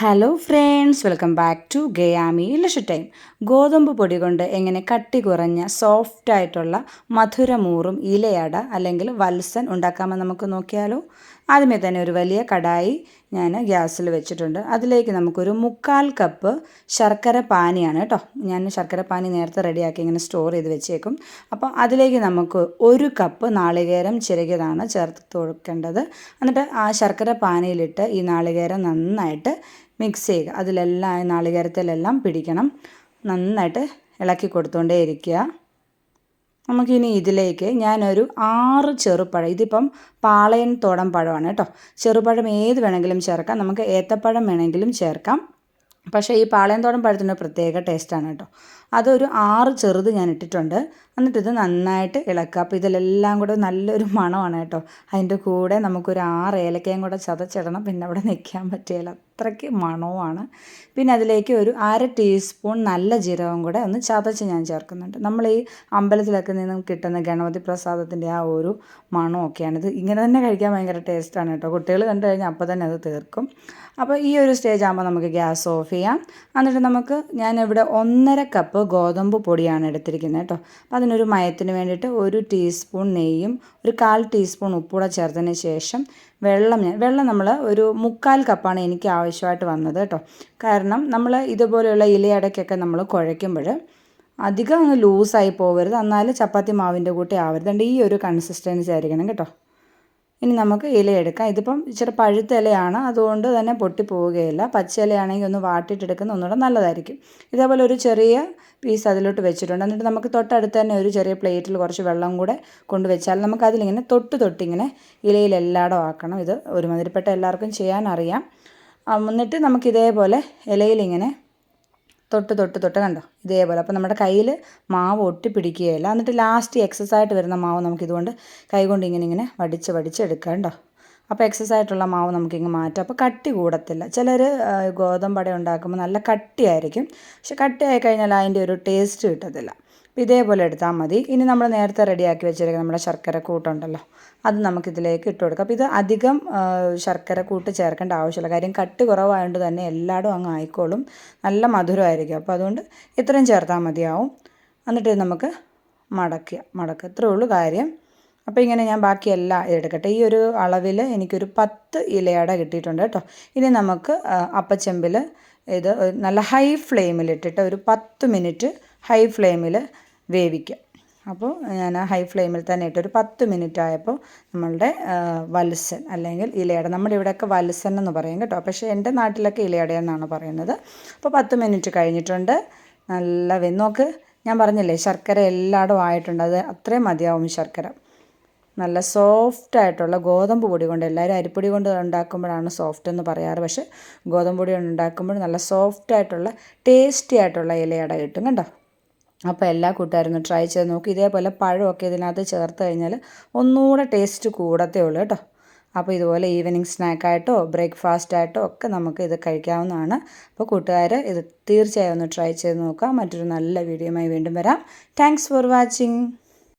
Hello friends, welcome back to Gayami lush time. ഗോതമ്പ് പൊടി കൊണ്ട് എങ്ങനെ കട്ടി കുറഞ്ഞ സോഫ്റ്റായിട്ടുള്ള മധുരമൂറും ഇലയട അല്ലെങ്കിൽ വത്സൻ ഉണ്ടാക്കാമെന്ന് നമുക്ക് നോക്കിയാലോ. ആദ്യമേ തന്നെ ഒരു വലിയ കടായി ഞാൻ ഗ്യാസിൽ വെച്ചിട്ടുണ്ട്. അതിലേക്ക് നമുക്കൊരു 1/4 കപ്പ് ശർക്കര പാനിയാണ് കേട്ടോ. ഞാൻ ശർക്കര പാനി നേരത്തെ റെഡിയാക്കി ഇങ്ങനെ സ്റ്റോർ ചെയ്ത് വെച്ചേക്കും. അപ്പോൾ അതിലേക്ക് നമുക്ക് 1 കപ്പ് നാളികേരം ചിരകിയതാണ് ചേർത്ത് കൊടുക്കേണ്ടത്. എന്നിട്ട് ആ ശർക്കര പാനിയിലിട്ട് ഈ നാളികേരം നന്നായിട്ട് മിക്സ് ചെയ്യുക. അതിലെല്ലാം നാളികേരത്തിലെല്ലാം പിടിക്കണം. നന്നായിട്ട് ഇളക്കി കൊടുത്തുകൊണ്ടേ ഇരിക്കുക. നമുക്കിനി ഇതിലേക്ക് ഞാനൊരു 6 ചെറുപഴം, ഇതിപ്പം പാളയൻ തോടൻ പഴമാണ് കേട്ടോ. ചെറുപഴം ഏത് വേണമെങ്കിലും ചേർക്കാം, നമുക്ക് ഏത്തപ്പഴം വേണമെങ്കിലും ചേർക്കാം. പക്ഷേ ഈ പാളയംതോടൻ പഴത്തിൻ്റെ പ്രത്യേക ടേസ്റ്റാണ് കേട്ടോ. അതൊരു 6 ചെറുത് ഞാൻ ഇട്ടിട്ടുണ്ട്. എന്നിട്ടിത് നന്നായിട്ട് ഇളക്കുക. അപ്പോൾ ഇതിലെല്ലാം കൂടെ നല്ലൊരു മണമാണ് കേട്ടോ. അതിൻ്റെ കൂടെ നമുക്കൊരു 6 ഏലക്കയും കൂടെ ചതച്ചിടണം, പിന്നെ അവിടെ നിൽക്കാൻ പറ്റുകയില്ല, അത്രയ്ക്ക് മണവുമാണ്. പിന്നെ അതിലേക്ക് ഒരു 1/2 ടീസ്പൂൺ നല്ല ജീരകം കൂടെ ഒന്ന് ചതച്ച് ഞാൻ ചേർക്കുന്നുണ്ട്. നമ്മൾ ഈ അമ്പലത്തിലൊക്കെ നിന്നും കിട്ടുന്ന ഗണപതി പ്രസാദത്തിൻ്റെ ആ ഒരു മണമൊക്കെയാണിത്. ഇങ്ങനെ തന്നെ കഴിക്കാൻ ഭയങ്കര ടേസ്റ്റാണ് കേട്ടോ. കുട്ടികൾ കണ്ടു കഴിഞ്ഞാൽ അപ്പോൾ തന്നെ അത് തീർക്കും. അപ്പോൾ ഈ ഒരു സ്റ്റേജ് ആകുമ്പോൾ നമുക്ക് ഗ്യാസ് ഓഫ് ചെയ്യാം. എന്നിട്ട് ഞാനിവിടെ 1/2 കപ്പ് ഗോതമ്പ് പൊടിയാണ് എടുത്തിരിക്കുന്നത് കേട്ടോ. അപ്പോൾ അതിനൊരു മയത്തിന് വേണ്ടിയിട്ട് 1 ടീസ്പൂൺ നെയ്യും ഒരു 1/4 ടീസ്പൂൺ ഉപ്പൂടെ ചേർത്തതിന് ശേഷം വെള്ളം നമ്മൾ ഒരു 1/4 കപ്പാണ് എനിക്ക് ആവശ്യമായിട്ട് വന്നത് കേട്ടോ. കാരണം നമ്മൾ ഇതുപോലെയുള്ള ഇലയടയ്ക്കൊക്കെ നമ്മൾ കുഴയ്ക്കുമ്പോൾ അധികം അങ്ങ് ലൂസായി പോകരുത്, എന്നാലും ചപ്പാത്തി മാവിൻ്റെ കൂട്ടി ആവരുത്. അതുകൊണ്ട് ഈ ഒരു കൺസിസ്റ്റൻസി ആയിരിക്കണം കേട്ടോ. ഇനി നമുക്ക് ഇലയെടുക്കാം. ഇതിപ്പം ഇച്ചിരി പഴുത്ത ഇലയാണ്, അതുകൊണ്ട് തന്നെ പൊട്ടിപ്പോവുകയില്ല. പച്ച ഇലയാണെങ്കിൽ ഒന്ന് വാട്ടിയിട്ടെടുക്കുന്ന ഒന്നുകൂടെ നല്ലതായിരിക്കും. ഇതേപോലെ ഒരു ചെറിയ പീസ് അതിലോട്ട് വെച്ചിട്ടുണ്ട്. എന്നിട്ട് നമുക്ക് തൊട്ടടുത്ത് തന്നെ ഒരു ചെറിയ പ്ലേറ്റിൽ കുറച്ച് വെള്ളം കൂടെ കൊണ്ടുവച്ചാൽ നമുക്കതിലിങ്ങനെ തൊട്ടിങ്ങനെ ഇലയിലെല്ലായിടും ആക്കണം. ഇത് ഒരുമാതിരിപ്പെട്ട എല്ലാവർക്കും ചെയ്യാനറിയാം. എന്നിട്ട് നമുക്കിതേപോലെ ഇലയിലിങ്ങനെ തൊട്ട് കണ്ടോ, ഇതേപോലെ. അപ്പോൾ നമ്മുടെ കയ്യിൽ മാവ് ഒട്ടി പിടിക്കുകയില്ല. എന്നിട്ട് ലാസ്റ്റ് എക്സസ് ആയിട്ട് വരുന്ന മാവ് നമുക്കിതുകൊണ്ട് കൈകൊണ്ട് ഇങ്ങനെ വടിച്ചെടുക്കുക കേട്ടോ. അപ്പോൾ എക്സസ് ആയിട്ടുള്ള മാവ് നമുക്കിങ്ങ് മാറ്റാം. അപ്പോൾ കട്ടി കൂടത്തില്ല. ചിലർ ഗോതമ്പട ഉണ്ടാക്കുമ്പോൾ നല്ല കട്ടിയായിരിക്കും, പക്ഷെ കട്ടിയായി കഴിഞ്ഞാൽ അതിൻ്റെ ഒരു ടേസ്റ്റ് കിട്ടത്തില്ല. അപ്പോൾ ഇതേപോലെ എടുത്താൽ മതി. ഇനി നമ്മൾ നേരത്തെ റെഡിയാക്കി വെച്ചിരിക്കുന്ന നമ്മുടെ ശർക്കര കൂട്ടുണ്ടല്ലോ, അത് നമുക്കിതിലേക്ക് ഇട്ട് കൊടുക്കാം. അപ്പോൾ ഇത് അധികം ശർക്കര കൂട്ട് ചേർക്കേണ്ട ആവശ്യമില്ല, കാര്യം കട്ടി കുറവായതുകൊണ്ട് തന്നെ എല്ലായിടും അങ്ങ് ആയിക്കോളും. നല്ല മധുരമായിരിക്കും. അപ്പോൾ അതുകൊണ്ട് ഇത്രയും ചേർത്താൽ മതിയാവും. എന്നിട്ട് നമുക്ക് മടക്കുക, ഇത്രയേ ഉള്ളൂ കാര്യം. അപ്പോൾ ഇങ്ങനെ ഞാൻ ബാക്കിയെല്ലാം എടുക്കട്ടെ. ഈ ഒരു അളവിൽ എനിക്കൊരു 10 ഇലയട കിട്ടിയിട്ടുണ്ട് കേട്ടോ. ഇനി നമുക്ക് അപ്പച്ചെമ്പിൽ ഇത് നല്ല ഹൈ ഫ്ലെയിമിലിട്ടിട്ട് ഒരു 10 മിനിറ്റ് ഹൈ ഫ്ലെയിമിൽ വേവിക്കുക. അപ്പോൾ ഞാൻ ഹൈ ഫ്ലെയിമിൽ തന്നെ ഇട്ട് ഒരു 10 മിനിറ്റ് ആയപ്പോൾ നമ്മളുടെ വത്സൻ അല്ലെങ്കിൽ ഇലയട, നമ്മുടെ ഇവിടെയൊക്കെ വത്സൻ എന്ന് പറയും കേട്ടോ, പക്ഷേ എൻ്റെ നാട്ടിലൊക്കെ ഇലയട എന്നാണ് പറയുന്നത്. അപ്പോൾ 10 മിനിറ്റ് കഴിഞ്ഞിട്ടുണ്ട്. നല്ല വെന്നോക്ക്. ഞാൻ പറഞ്ഞില്ലേ ശർക്കര എല്ലായിടും ആയിട്ടുണ്ട്, അത് അത്രയും മതിയാവും ശർക്കര. നല്ല സോഫ്റ്റായിട്ടുള്ള ഗോതമ്പ് പൊടി കൊണ്ട്, എല്ലാവരും അരിപ്പൊടി കൊണ്ട് ഉണ്ടാക്കുമ്പോഴാണ് സോഫ്റ്റ് എന്ന് പറയാറ്, പക്ഷേ ഗോതമ്പ് പൊടി കൊണ്ട് ഉണ്ടാക്കുമ്പോൾ നല്ല സോഫ്റ്റായിട്ടുള്ള ടേസ്റ്റി ആയിട്ടുള്ള ഇലയട കിട്ടും കേട്ടോ. അപ്പോൾ എല്ലാ കൂട്ടുകാരും ട്രൈ ചെയ്ത് നോക്കി. ഇതേപോലെ പഴമൊക്കെ ഇതിനകത്ത് ചേർത്ത് കഴിഞ്ഞാൽ ഒന്നുകൂടെ ടേസ്റ്റ് കൂടത്തേ ഉള്ളൂ കേട്ടോ. അപ്പോൾ ഇതുപോലെ ഈവനിങ് സ്നാക്കായിട്ടോ ബ്രേക്ക്ഫാസ്റ്റായിട്ടോ ഒക്കെ നമുക്ക് ഇത് കഴിക്കാവുന്നതാണ്. അപ്പോൾ കൂട്ടുകാർ ഇത് തീർച്ചയായും ഒന്ന് ട്രൈ ചെയ്ത് നോക്കാം. മറ്റൊരു നല്ല വീഡിയോയുമായി വീണ്ടും വരാം. Thanks for watching.